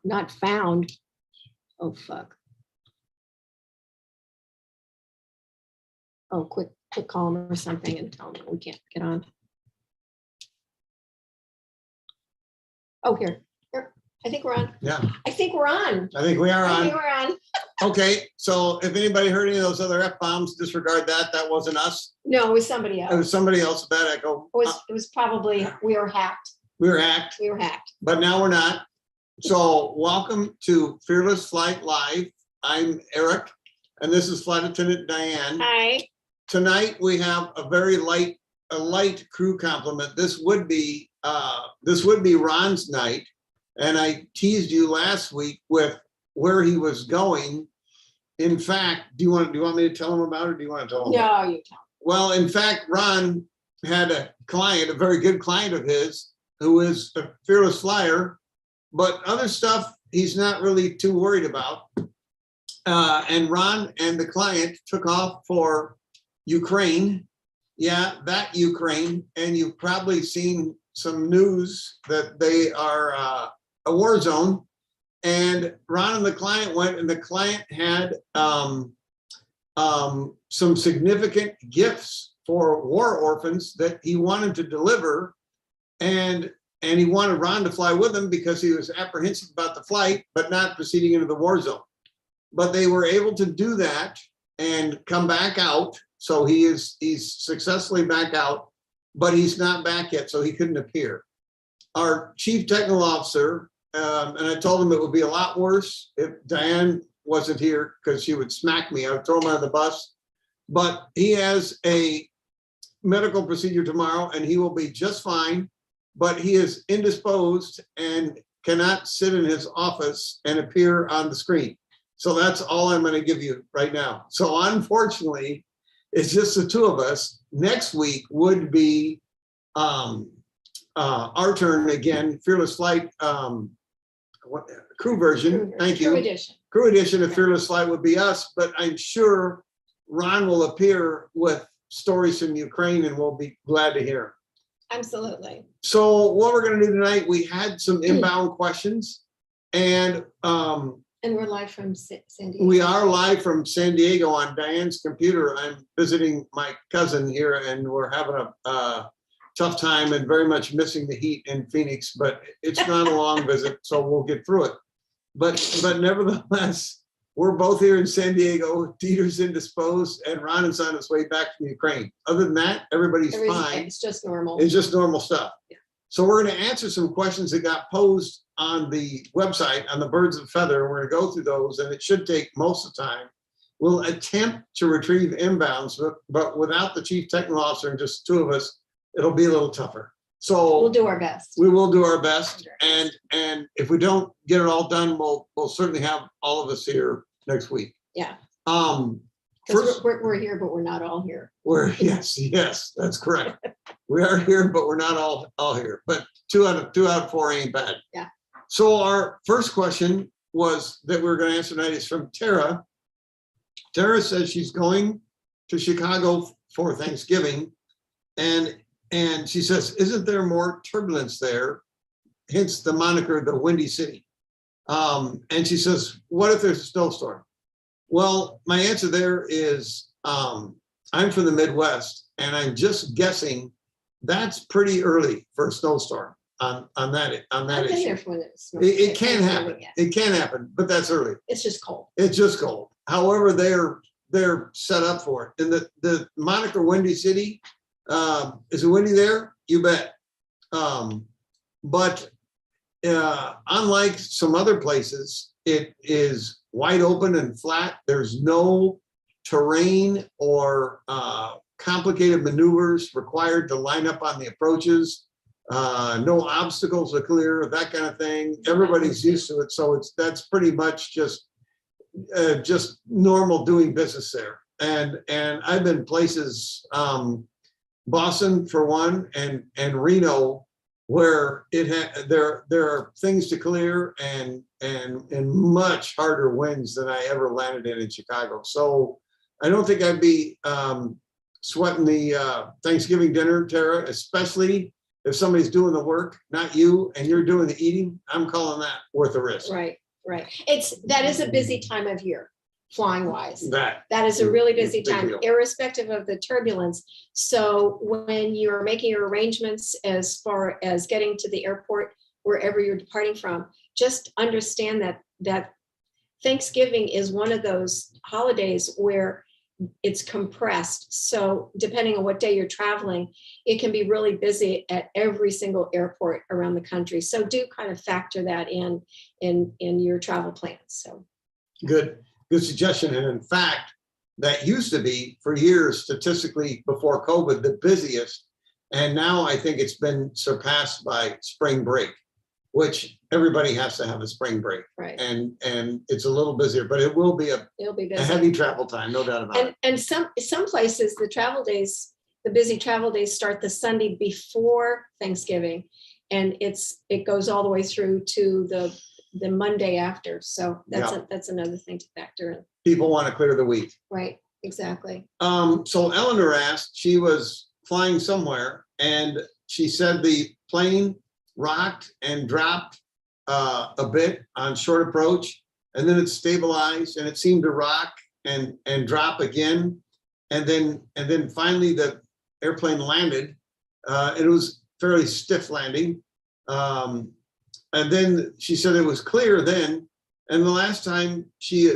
not found. Oh, fuck. Oh, quick call him or something and tell him we can't get on. Oh, here. I think we're on. Yeah. I think we're on. I think we are I on. think we're on. Okay, so if anybody heard any of those other F-bombs, disregard that. That wasn't us. No, it was somebody It else. was somebody else. Bad echo. It was probably, we were hacked. We were hacked, We were hacked. but now we're not. So welcome to Fearless Flight Live. I'm Eric, and this is Flight Attendant Diane. Hi. Tonight we have a very light crew complement. This would be Ron's night, and I teased you last week with where he was going. In fact, do you want me to tell him about it, or do you want to tell him? No, you tell. Well, in fact, Ron had a client, a very good client of his, who is a fearless flyer, but other stuff he's not really too worried about. And Ron and the client took off for Ukraine. Yeah, that Ukraine. And you've probably seen some news that they are a war zone. And Ron and the client went, and the client had some significant gifts for war orphans that he wanted to deliver. And he wanted Ron to fly with him because he was apprehensive about the flight, but not proceeding into the war zone. But they were able to do that and come back out. So he's successfully back out, but he's not back yet, so he couldn't appear. Our chief technical officer, and I told him it would be a lot worse if Diane wasn't here, because she would smack me. I would throw him on the bus. But he has a medical procedure tomorrow, and he will be just fine. But he is indisposed and cannot sit in his office and appear on the screen. So that's all I'm going to give you right now. So unfortunately, it's just the two of us. Next week would be our turn again. Fearless Flight crew version. Thank you. Crew edition. Crew edition of Fearless Flight would be us, but I'm sure Ron will appear with stories from Ukraine, and we'll be glad to hear. Absolutely. So what we're going to do tonight, we had some inbound questions, and we're live from San Diego. we are live from San Diego on Diane's computer. I'm visiting my cousin here, and we're having a tough time and very much missing the heat in Phoenix, but it's not a long visit, so we'll get through it. But nevertheless, we're both here in San Diego. Dieter's indisposed, and Ron is on his way back from Ukraine. Other than that, everybody's fine. It's just normal. It's just normal stuff. Yeah. So we're going to answer some questions that got posed on the website, on the Birds of Feather. We're going to go through those, and it should take most of the time. We'll attempt to retrieve inbounds, but without the chief technical officer and just two of us, it'll be a little tougher. So we'll do our best. we will do our best, and if we don't get it all done, we'll certainly have all of us here next week. Yeah. First, we're here, but we're not all here. yes, that's correct. We are here, but we're not all here. But two out of four ain't bad. Yeah. So our first question was that we're going to answer tonight is from Tara. Tara says she's going to Chicago for Thanksgiving, and she says, isn't there more turbulence there? Hence the moniker, the Windy City. And she says, what if there's a snowstorm? Well, my answer there is, I'm from the Midwest, and I'm just guessing that's pretty early for a snowstorm on that issue. It can happen. It can happen, but that's early. It's just cold. It's just cold. However, they're set up for it. And the moniker Windy City, is it windy there? You bet. But unlike some other places, it is wide open and flat. There's no terrain or complicated maneuvers required to line up on the approaches. No obstacles to clear, that kind of thing. Everybody's used to it, so that's pretty much just normal doing business there. And I've been places, Boston for one, and Reno, where there are things to clear and much harder winds than I ever landed in Chicago. So I don't think I'd be sweating the Thanksgiving dinner, Tara, especially if somebody's doing the work, not you, and you're doing the eating, I'm calling that worth the risk. Right. That is a busy time of year, flying wise. That That is a really it's a busy big time, deal. irrespective of the turbulence. So when you're making your arrangements as far as getting to the airport, wherever you're departing from, just understand that Thanksgiving is one of those holidays where it's compressed. So depending on what day you're traveling, it can be really busy at every single airport around the country. So do kind of factor that in your travel plans. So good suggestion. And in fact, that used to be for years, statistically before COVID, the busiest. And now I think it's been surpassed by spring break, which everybody has to have a spring break. right, And it's a little busier, but it will be it'll be a busy. heavy travel time, no doubt about it. And some places, the busy travel days start the Sunday before Thanksgiving, and it goes all the way through to the Monday after. So that's another thing to factor in. People want to clear the week. Right, exactly. So Eleanor asked, she was flying somewhere and she said the plane rocked and dropped a bit on short approach, and then it stabilized and it seemed to rock and drop again. And then finally the airplane landed. It was fairly stiff landing. And then she said it was clear then. And the last time she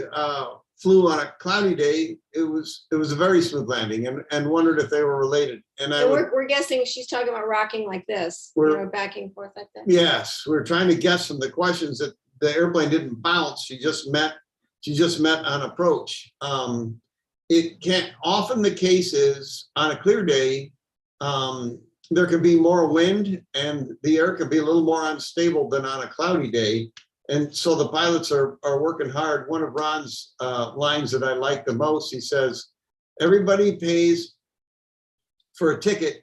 flew on a cloudy day, it was a very smooth landing, and wondered if they were related. And we're guessing she's talking about rocking like this, back and forth like that. Yes, we're trying to guess from the questions that the airplane didn't bounce. She just met on approach. It can't, often the case is on a clear day, there can be more wind and the air can be a little more unstable than on a cloudy day. And so the pilots are working hard. One of Ron's lines that I like the most, he says, everybody pays for a ticket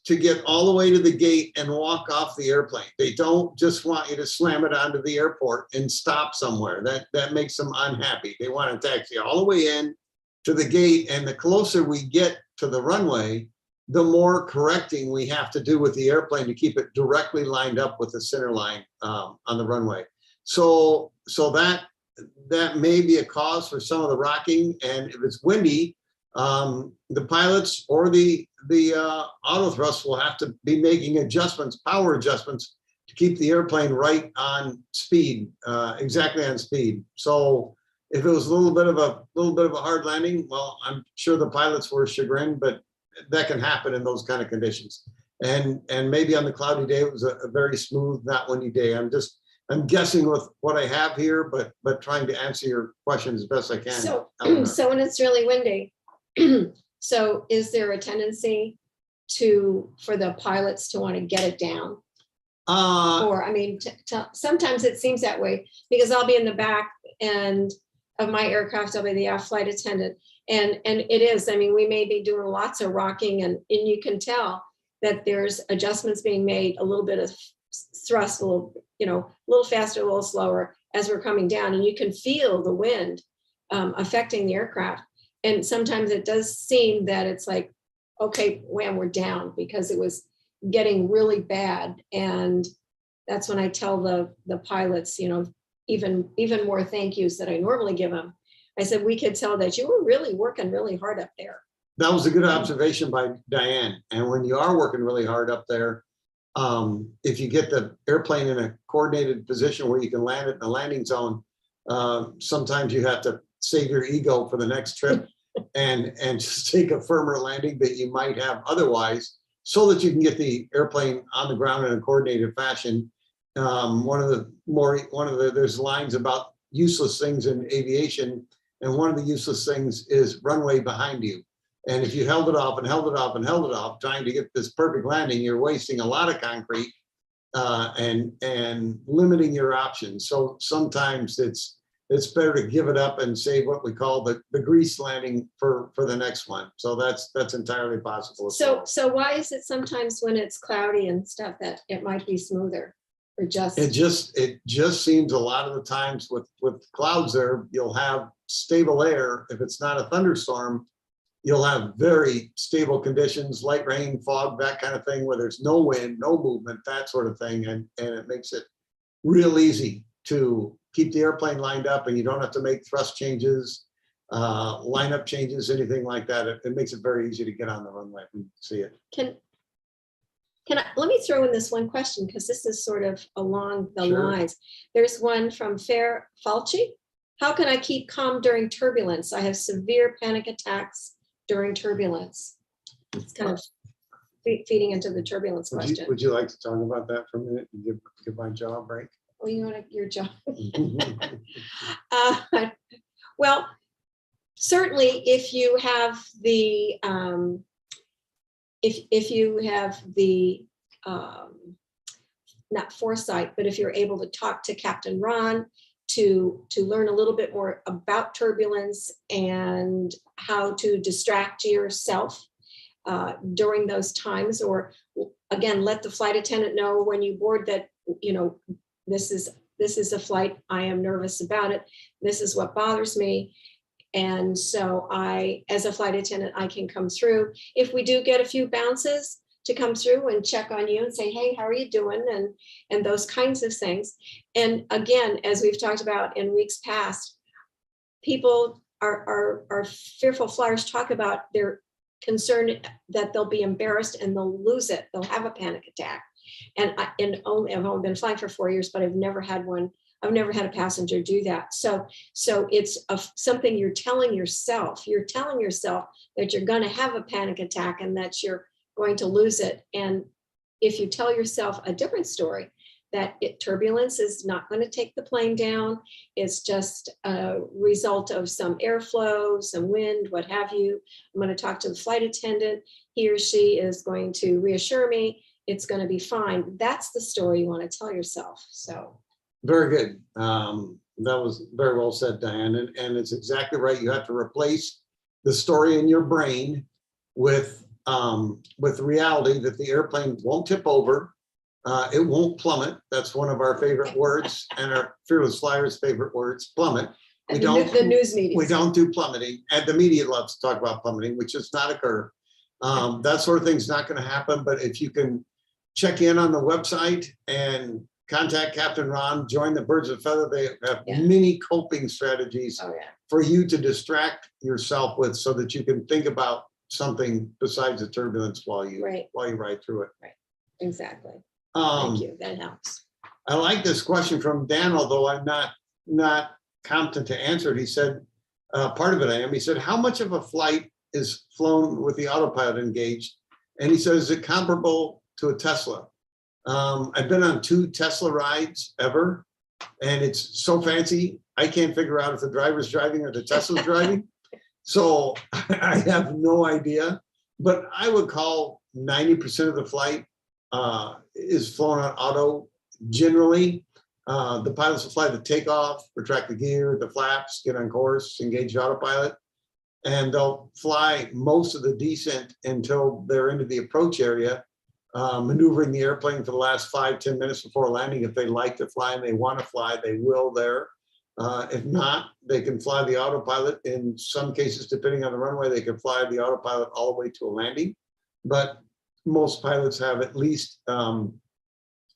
to get all the way to the gate and walk off the airplane. They don't just want you to slam it onto the airport and stop somewhere. That makes them unhappy. They want to taxi all the way in to the gate. And the closer we get to the runway, the more correcting we have to do with the airplane to keep it directly lined up with the center line on the runway. So that may be a cause for some of the rocking. And if it's windy, the pilots or the auto thrust will have to be making adjustments, power adjustments, to keep the airplane right on speed, exactly on speed. So if it was a little bit of a hard landing, well, I'm sure the pilots were chagrined, but that can happen in those kind of conditions. And maybe on the cloudy day, it was a very smooth, not windy day. I'm guessing with what I have here, but trying to answer your question as best I can. So when it's really windy, so is there a tendency for the pilots to want to get it down? Or, I mean, sometimes it seems that way, because I'll be in the back end of my aircraft, I'll be the aft flight attendant. And it is, I mean, we may be doing lots of rocking, and you can tell that there's adjustments being made, a little bit of thrust, a little faster, a little slower as we're coming down, and you can feel the wind affecting the aircraft. And sometimes it does seem that it's like, okay, wham, we're down, because it was getting really bad. And that's when I tell the pilots, even more thank yous that I normally give them. I said, we could tell that you were really working really hard up there. That was a good observation by Diane. And when you are working really hard up there, if you get the airplane in a coordinated position where you can land it in the landing zone, sometimes you have to save your ego for the next trip and just take a firmer landing that you might have otherwise, so that you can get the airplane on the ground in a coordinated fashion. There's lines about useless things in aviation, and one of the useless things is runway behind you. And if you held it off and held it off and held it off, trying to get this perfect landing, you're wasting a lot of concrete and limiting your options. So sometimes it's better to give it up and save what we call the grease landing for the next one. So that's entirely possible. So why is it sometimes when it's cloudy and stuff that it might be smoother, or just? It just seems a lot of the times with clouds there, you'll have stable air. If it's not a thunderstorm, you'll have very stable conditions, light rain, fog, that kind of thing, where there's no wind, no movement, that sort of thing. And it makes it real easy to keep the airplane lined up, and you don't have to make thrust changes, lineup changes, anything like that. It makes it very easy to get on the runway and see it. Let me throw in this one question, because this is sort of along the Sure. lines. There's one from Fair Falchi. How can I keep calm during turbulence? I have severe panic attacks during turbulence. It's kind of feeding into the turbulence question. Would you like to talk about that for a minute and give my jaw a break? Oh, you want your job? Well, certainly if you have the if you have the not foresight, but if you're able to talk to Captain Ron to learn a little bit more about turbulence and how to distract yourself during those times, or again, let the flight attendant know when you board that, you know, this is a flight, I am nervous about it, this is what bothers me. And so I, as a flight attendant, I can come through. If we do get a few bounces, to come through and check on you and say, hey, how are you doing? And those kinds of things. And again, as we've talked about in weeks past, people are fearful flyers talk about their concern that they'll be embarrassed and they'll lose it. They'll have a panic attack. And I've only been flying for 4 years, but I've never had one. I've never had a passenger do that. So it's something you're telling yourself. You're telling yourself that you're going to have a panic attack and that you're going to lose it. And if you tell yourself a different story, that turbulence is not going to take the plane down, it's just a result of some airflow, some wind, what have you. I'm going to talk to the flight attendant. He or she is going to reassure me it's going to be fine. That's the story you want to tell yourself. So. Very good. That was very well said, Diane. And it's exactly right. You have to replace the story in your brain with reality that the airplane won't tip over. It won't plummet. That's one of our favorite words, and our Fearless Flyers' favorite words, plummet. We don't. The news media. We don't do plummeting, and the media loves to talk about plummeting, which does not occur. That sort of thing's not going to happen. But if you can check in on the website and contact Captain Ron, join the Birds of a Feather. They have many coping strategies for you to distract yourself with, so that you can think about something besides the turbulence while you ride through it. Right. Exactly. Thank you. That helps. I like this question from Dan, although I'm not competent to answer it. He said, part of it I am. He said, how much of a flight is flown with the autopilot engaged? And he says, is it comparable to a Tesla? I've been on 2 Tesla rides ever, and it's so fancy, I can't figure out if the driver's driving or the Tesla's driving. So I have no idea, but I would call 90% of the flight is flown on auto. Generally, the pilots will fly the takeoff, retract the gear, the flaps, get on course, engage the autopilot, and they'll fly most of the descent until they're into the approach area, maneuvering the airplane for the last 5-10 minutes before landing. If they like to fly and they want to fly, they will there. If not, they can fly the autopilot. In some cases, depending on the runway, they can fly the autopilot all the way to a landing. But most pilots have at least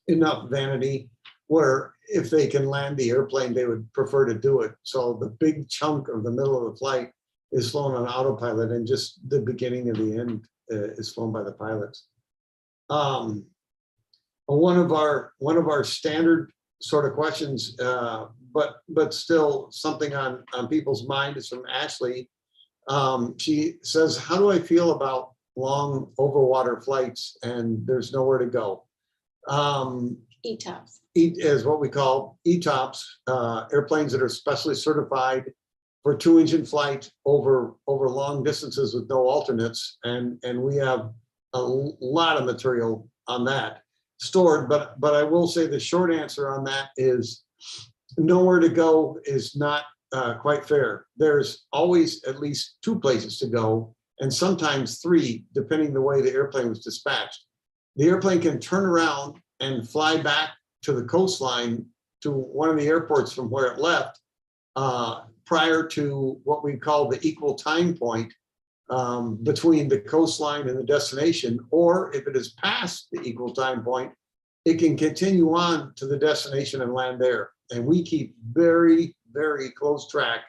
enough vanity where if they can land the airplane, they would prefer to do it. So the big chunk of the middle of the flight is flown on autopilot, and just the beginning of the end is flown by the pilots. One of our standard sort of questions, but still something on people's mind, is from Ashley. She says, how do I feel about long overwater flights and there's nowhere to go? ETOPS. Is what we call ETOPS, airplanes that are specially certified for 2-engine flight over long distances with no alternates, and we have a lot of material on that stored. But I will say the short answer on that is nowhere to go is not quite fair. There's always at least 2 places to go, and sometimes 3, depending the way the airplane was dispatched. The airplane can turn around and fly back to the coastline to one of the airports from where it left prior to what we call the equal time point between the coastline and the destination, or if it is past the equal time point, it can continue on to the destination and land there. And we keep very, very close track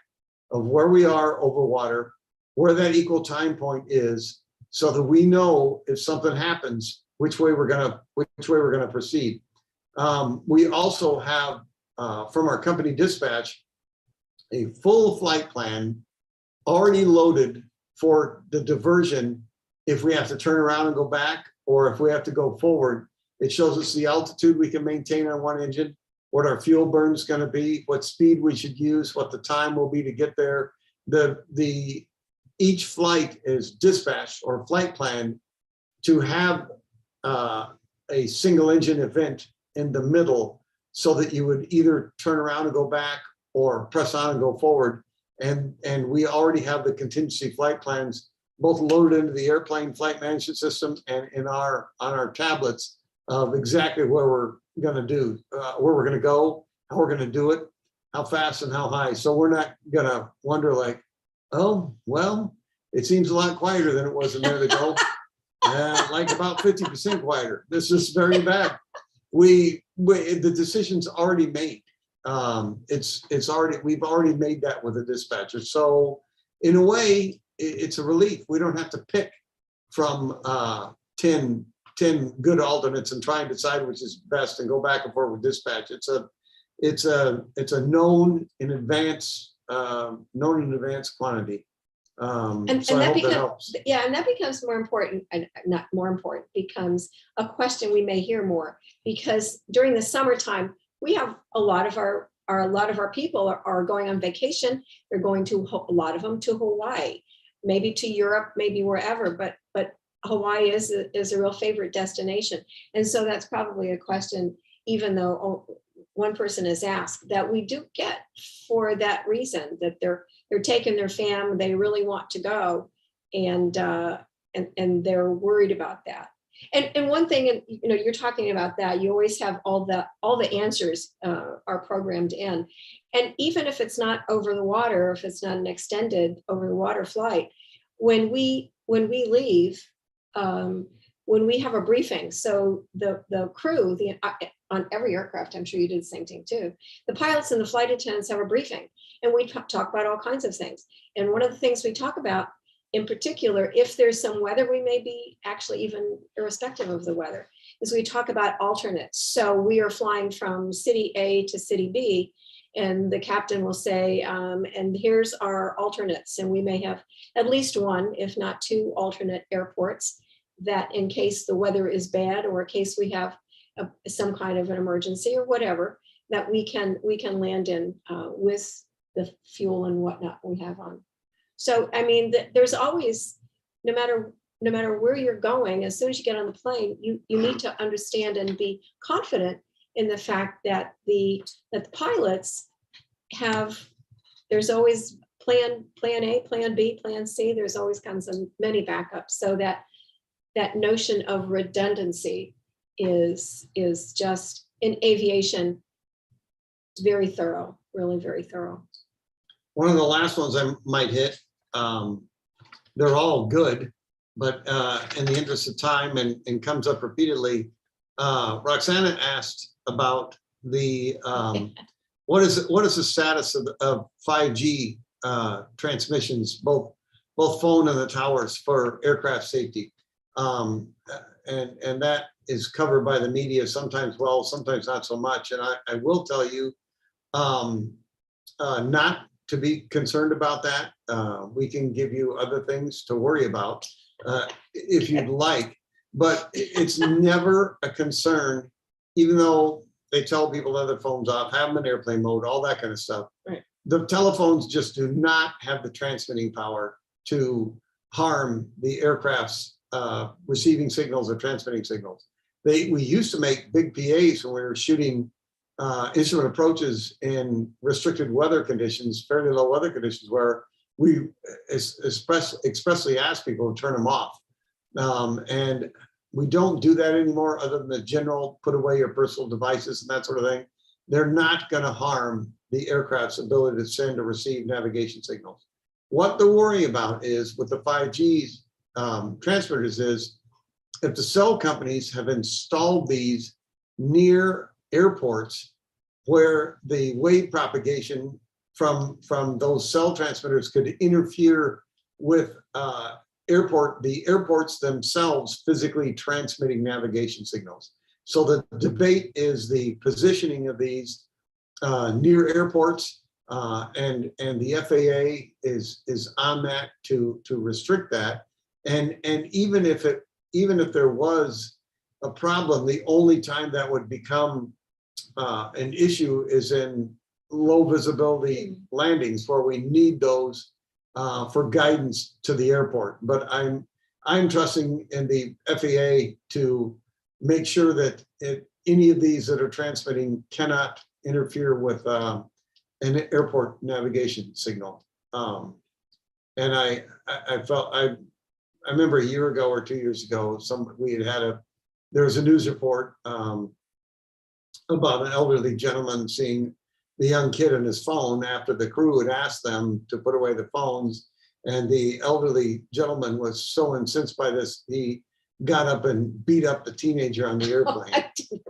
of where we are over water, where that equal time point is, so that we know if something happens, which way we're gonna proceed. We also have from our company dispatch a full flight plan already loaded for the diversion if we have to turn around and go back, or if we have to go forward. It shows us the altitude we can maintain on one engine, what our fuel burn is going to be, what speed we should use, what the time will be to get there. Each flight is dispatched or flight planned to have a single engine event in the middle, so that you would either turn around and go back or press on and go forward. And we already have the contingency flight plans both loaded into the airplane flight management system and on our tablets of exactly where we're going to do, where we're going to go, how we're going to do it, how fast and how high. So we're not going to wonder like, oh, well, it seems a lot quieter than it was a minute ago. Like about 50% quieter. This is very bad. The decision's already made. We've already made that with the dispatcher. So in a way, it's a relief. We don't have to pick from 10 good alternates and try and decide which is best and go back and forth with dispatch. It's a known in advance quantity. So I hope that helps. Yeah, and that becomes more important, and not more important, becomes a question we may hear more, because during the summertime, we have a lot of our people are going on vacation. They're going to a lot of them to Hawaii, maybe to Europe, maybe wherever, but Hawaii is a real favorite destination. And so that's probably a question, even though one person has asked, that we do get for that reason, that they're taking their fam, they really want to go, and they're worried about that. And one thing, and you're talking about that, you always have all the answers are programmed in. And even if it's not over the water, if it's not an extended over the water flight, when we leave, when we have a briefing, so the crew, on every aircraft, I'm sure you did the same thing too, the pilots and the flight attendants have a briefing, and we talk about all kinds of things. And one of the things we talk about in particular, if there's some weather, we may be actually even irrespective of the weather, is we talk about alternates. So we are flying from city A to city B, and the captain will say, and here's our alternates. And we may have at least one, if not two, alternate airports, that in case the weather is bad, or in case we have some kind of an emergency or whatever, that we can land in with the fuel and whatnot we have on. So, I mean, there's always, no matter where you're going, as soon as you get on the plane, you need to understand and be confident in the fact that the pilots have, there's always plan A, plan B, plan C. There's always kinds of many backups, so that notion of redundancy is just, in aviation, very thorough, really very thorough. One of the last ones I might hit, they're all good, but in the interest of time, and comes up repeatedly, Roxana asked about the what is the status of 5G transmissions, both phone and the towers, for aircraft safety, and that is covered by the media, sometimes well, sometimes not so much. And I will tell you, not to be concerned about that. We can give you other things to worry about if you'd like, but it's never a concern, even though they tell people to have their phones off, have them in airplane mode, all that kind of stuff. Right. The telephones just do not have the transmitting power to harm the aircraft's receiving signals or transmitting signals. We used to make big PAs when we were shooting instrument approaches in restricted weather conditions, fairly low weather conditions, where we expressly ask people to turn them off. And we don't do that anymore, other than the general put away your personal devices and that sort of thing. They're not going to harm the aircraft's ability to send or receive navigation signals. What the worry about is with the 5G transmitters is if the cell companies have installed these near airports where the wave propagation from those cell transmitters could interfere with the airports themselves physically transmitting navigation signals. So the debate is the positioning of these near airports, and the FAA is on that to restrict that. And even if there was a problem, the only time that would become an issue is in low visibility landings where we need those for guidance to the airport. But I'm trusting in the FAA to make sure that any of these that are transmitting cannot interfere with an airport navigation signal. And I remember a year ago or 2 years ago, there was a news report about an elderly gentleman seeing the young kid on his phone after the crew had asked them to put away the phones. And the elderly gentleman was so incensed by this, he got up and beat up the teenager on the airplane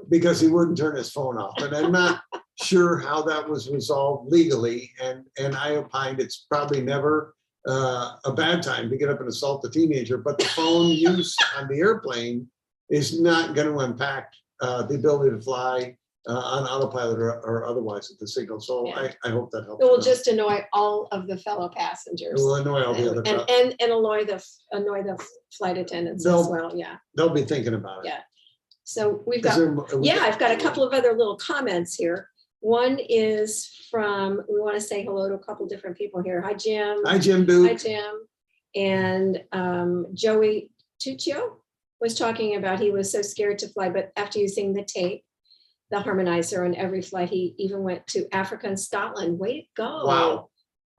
because he wouldn't turn his phone off. And I'm not sure how that was resolved legally. And I opined it's probably never a bad time to get up and assault the teenager, but the phone use on the airplane is not going to impact the ability to fly on autopilot or otherwise at the signal. So yeah. I hope that helps. It will just annoy all of the fellow passengers. It will annoy all the other and annoy the flight attendants as well. Yeah. They'll be thinking about it. Yeah. So I've got a couple of other little comments here. One is from, we want to say hello to a couple different people here. Hi, Jim. Hi, Jim. Dude. Hi, Jim. And Joey Tuccio was talking about he was so scared to fly, but after using the tape, the harmonizer on every flight, he even went to Africa and Scotland. Way to go. Wow.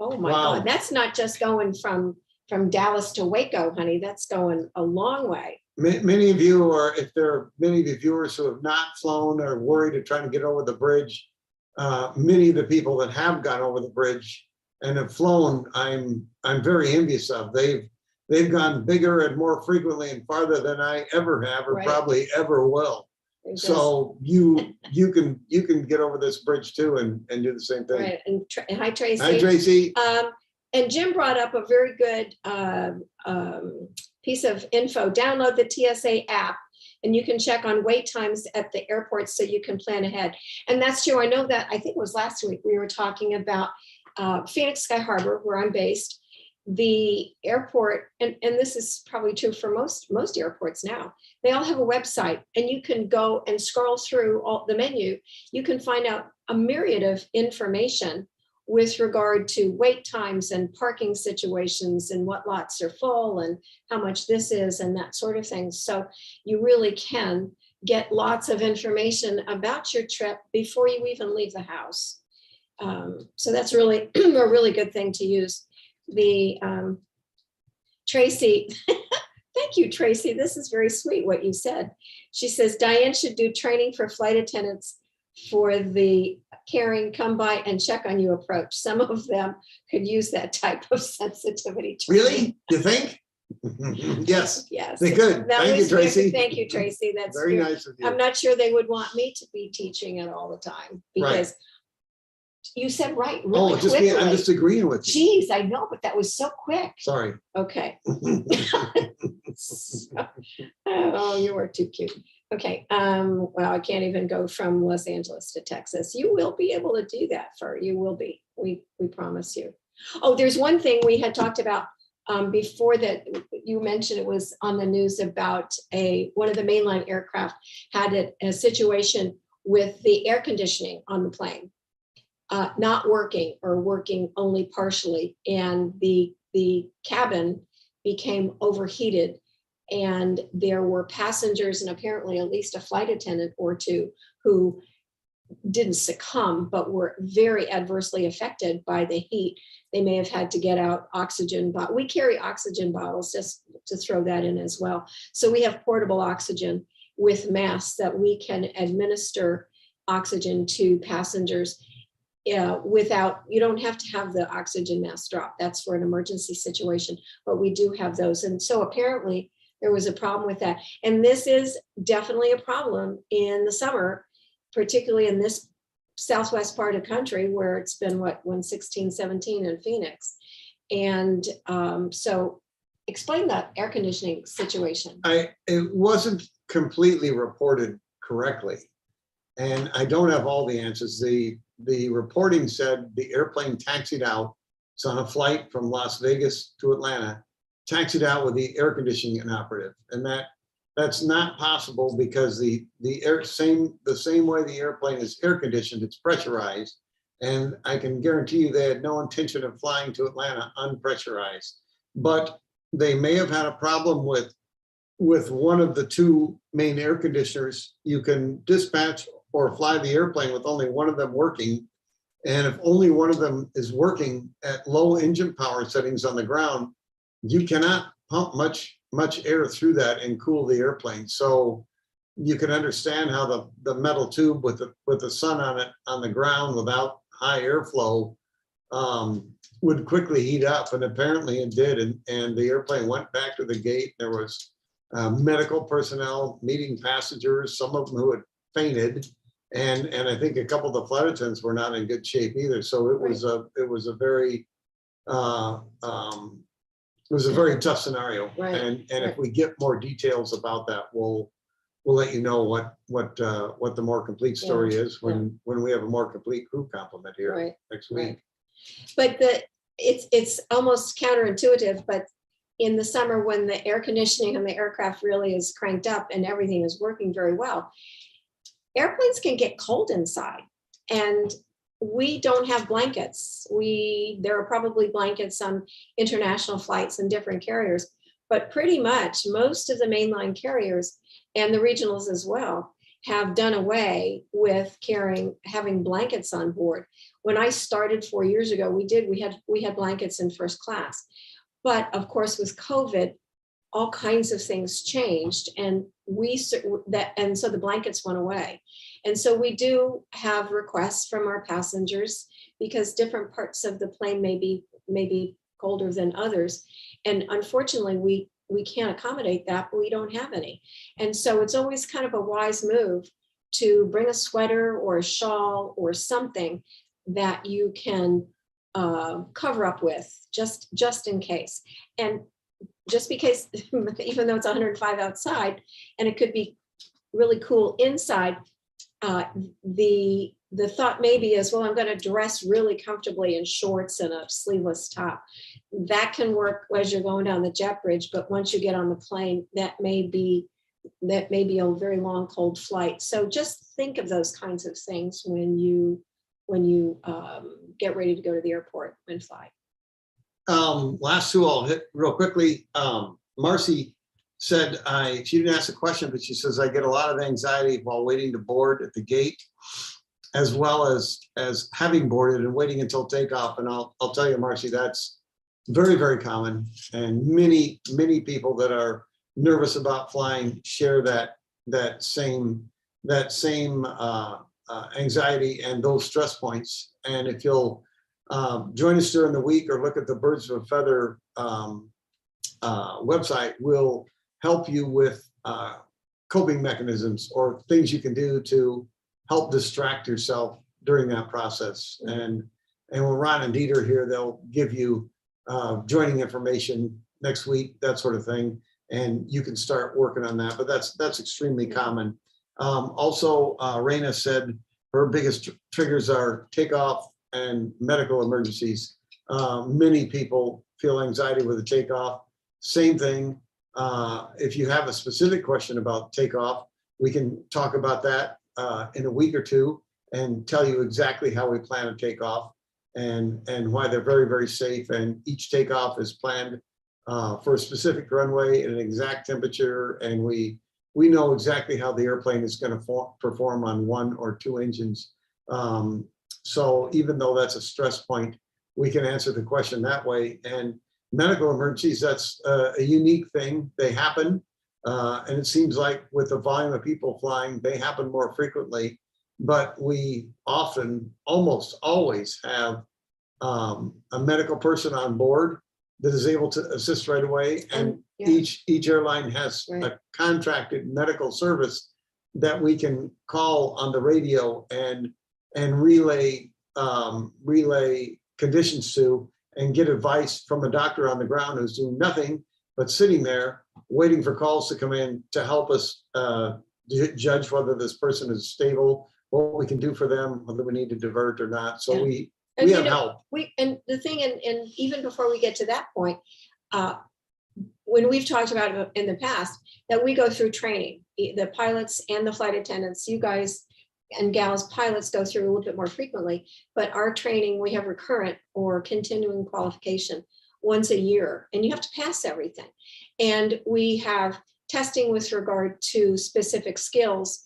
Oh my God. That's not just going from Dallas to Waco, honey. That's going a long way. Many of you are, if there are many of the viewers who have not flown or worried of trying to get over the bridge, many of the people that have gone over the bridge and have flown, I'm very envious of. They've gone bigger and more frequently and farther than I ever have, or right. Probably ever will. So you can get over this bridge too and do the same thing. Right. And hi, Tracy. Hi, Tracy. And Jim brought up a very good piece of info. Download the TSA app and you can check on wait times at the airport so you can plan ahead. And that's true. I know that, I think it was last week, we were talking about Phoenix Sky Harbor, where I'm based. The airport, and this is probably true for most airports now, they all have a website and you can go and scroll through all the menu. You can find out a myriad of information with regard to wait times and parking situations and what lots are full and how much this is and that sort of thing. So you really can get lots of information about your trip before you even leave the house. So that's really a really good thing to use. The Tracy, thank you, Tracy. This is very sweet what you said. She says, Diane should do training for flight attendants for the caring, come by and check on you approach. Some of them could use that type of sensitivity training. Really? You think? Yes. Yes. They could. Thank you, Tracy. Thank you, Tracy. That's very nice of you. I'm not sure they would want me to be teaching it all the time because you said really quickly. I'm just agreeing with you. Jeez, I know, but that was so quick. Sorry. Okay. Oh, you are too cute. Okay. Well, I can't even go from Los Angeles to Texas. You will be able to do that, you will be. We promise you. Oh, there's one thing we had talked about before that you mentioned. It was on the news about one of the mainline aircraft had a situation with the air conditioning on the plane. Not working or working only partially, and the cabin became overheated, and there were passengers and apparently at least a flight attendant or two who didn't succumb but were very adversely affected by the heat. They may have had to get out oxygen, but we carry oxygen bottles, just to throw that in as well. So we have portable oxygen with masks that we can administer oxygen to passengers. without, you don't have to have the oxygen mask drop. That's for an emergency situation, but we do have those. And so apparently there was a problem with that. And this is definitely a problem in the summer, particularly in this southwest part of the country where it's been, what, 116, 17 in Phoenix. And so explain that air conditioning situation. It wasn't completely reported correctly. And I don't have all the answers. The reporting said the airplane taxied out. It's on a flight from Las Vegas to Atlanta, taxied out with the air conditioning inoperative. And that's not possible because the same way the airplane is air conditioned, it's pressurized. And I can guarantee you they had no intention of flying to Atlanta unpressurized. But they may have had a problem with one of the two main air conditioners. You can dispatch or fly the airplane with only one of them working. And if only one of them is working at low engine power settings on the ground, you cannot pump much air through that and cool the airplane. So you can understand how the metal tube with the sun on it on the ground without high airflow would quickly heat up, and apparently it did. And the airplane went back to the gate. There was medical personnel meeting passengers, some of them who had fainted, and I think a couple of the flight attendants were not in good shape either. So it was a very tough scenario. Right. And if we get more details about that, we'll let you know what the more complete story is when we have a more complete crew complement here next week. But it's almost counterintuitive, but in the summer when the air conditioning on the aircraft really is cranked up and everything is working very well, airplanes can get cold inside, and we don't have blankets. There are probably blankets on international flights and different carriers, but pretty much most of the mainline carriers and the regionals as well have done away with having blankets on board. When I started 4 years ago, we had blankets in first class, but of course with COVID, all kinds of things changed, and so the blankets went away. And so we do have requests from our passengers because different parts of the plane may be colder than others, and unfortunately we can't accommodate that, but we don't have any. And so it's always kind of a wise move to bring a sweater or a shawl or something that you can cover up with just in case. And just because, even though it's 105 outside and it could be really cool inside, the thought maybe is, well, I'm going to dress really comfortably in shorts and a sleeveless top. That can work as you're going down the jet bridge, but once you get on the plane, that may be a very long, cold flight. So just think of those kinds of things when you get ready to go to the airport and fly. Last two I'll hit real quickly. Marcy said, she didn't ask a question, but she says, I get a lot of anxiety while waiting to board at the gate, as well as having boarded and waiting until takeoff. And I'll tell you, Marcy, that's very, very common. And many people that are nervous about flying share that same anxiety and those stress points. And if you'll join us during the week or look at the Birds of a Feather website, we'll help you with coping mechanisms or things you can do to help distract yourself during that process. And when Ron and Dieter are here, they'll give you joining information next week, that sort of thing, and you can start working on that. But that's extremely common. Also, Raina said her biggest triggers are takeoff and medical emergencies. Many people feel anxiety with a takeoff. Same thing. If you have a specific question about takeoff, we can talk about that in a week or two and tell you exactly how we plan to take off and why they're very, very safe. And each takeoff is planned for a specific runway and an exact temperature. And we know exactly how the airplane is going to perform on one or two engines. So even though that's a stress point, we can answer the question that way. And medical emergencies, that's a unique thing. They happen. And it seems like with the volume of people flying, they happen more frequently. but we often, almost always have a medical person on board that is able to assist right away. And yeah. each airline has Right. a contracted medical service that we can call on the radio and relay conditions to, and get advice from a doctor on the ground who's doing nothing but sitting there waiting for calls to come in to help us judge whether this person is stable, what we can do for them, whether we need to divert or not. So Yeah. we And, have help. And the thing, and even before we get to that point, when we've talked about it in the past, that we go through training, the pilots and the flight attendants, you guys and gals, pilots go through a little bit more frequently, but our training, we have recurrent or continuing qualification once a year, and you have to pass everything. And we have testing with regard to specific skills,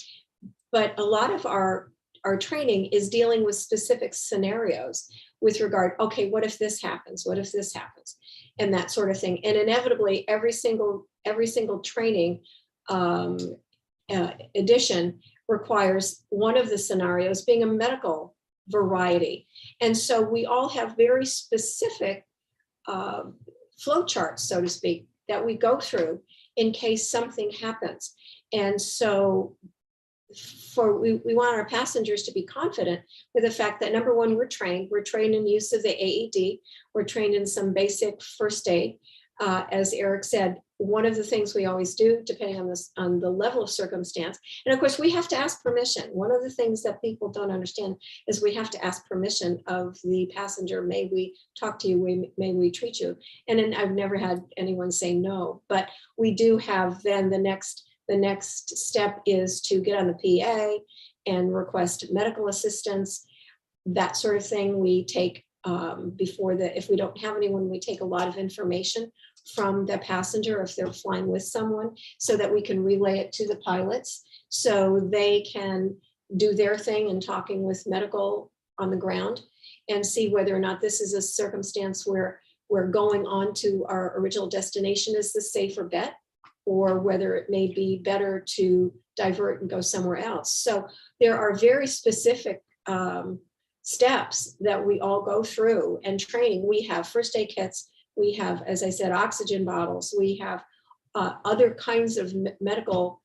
but a lot of our training is dealing with specific scenarios with regard, okay, what if this happens? What if this happens? And that sort of thing. And inevitably, every single training edition requires one of the scenarios being a medical variety. And so we all have very specific flow charts, so to speak, that we go through in case something happens. And so we want our passengers to be confident with the fact that, number one, we're trained in use of the AED, we're trained in some basic first aid. As Eric said, one of the things we always do, depending on the level of circumstance, and of course we have to ask permission. One of the things that people don't understand is we have to ask permission of the passenger. May we talk to you? May we treat you? And then I've never had anyone say no, but we do have then the next step is to get on the PA and request medical assistance, that sort of thing. We take if we don't have anyone, we take a lot of information from the passenger if they're flying with someone, so that we can relay it to the pilots so they can do their thing in talking with medical on the ground and see whether or not this is a circumstance where we're going on to our original destination is the safer bet, or whether it may be better to divert and go somewhere else. So there are very specific steps that we all go through, and training. We have first aid kits, we have, as I said, oxygen bottles, we have other kinds of medical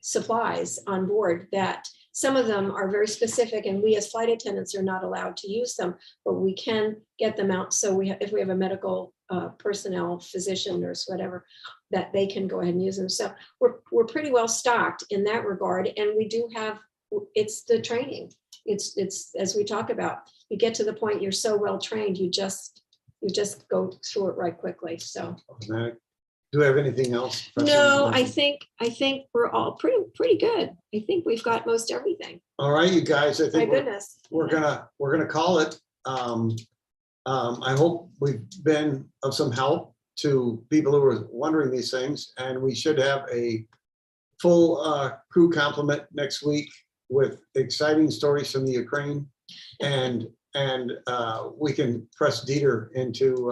supplies on board that some of them are very specific, and we as flight attendants are not allowed to use them, but we can get them out. So if we have a medical personnel, physician, nurse, whatever, that they can go ahead and use them. So we're pretty well stocked in that regard. And we do have, it's the training. It's as we talk about, you get to the point you're so well trained, you just go through it right quickly. So Do we have anything else? no, I think we're all pretty good. I think we've got most everything. All right, you guys, I My think goodness. we're gonna call it. I hope we've been of some help to people who are wondering these things, and we should have a full crew complement next week with exciting stories from the Ukraine, and we can press Dieter into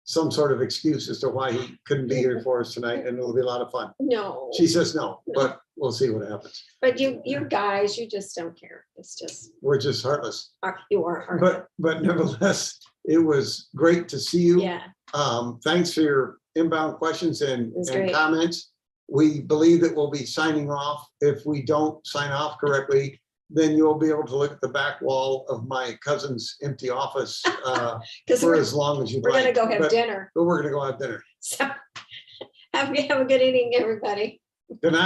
some sort of excuse as to why he couldn't be here for us tonight, and it'll be a lot of fun. No. She says no, but we'll see what happens. But you guys, you just don't care. It's just, We're just heartless. you are hard. But nevertheless, it was great to see you. Yeah. Thanks for your inbound questions and great. comments. We believe that we'll be signing off. If we don't sign off correctly, then you'll be able to look at the back wall of my cousin's empty office for as long as you'd like. We're gonna go have dinner. But we're gonna go have dinner. So have a good evening, everybody. Good night.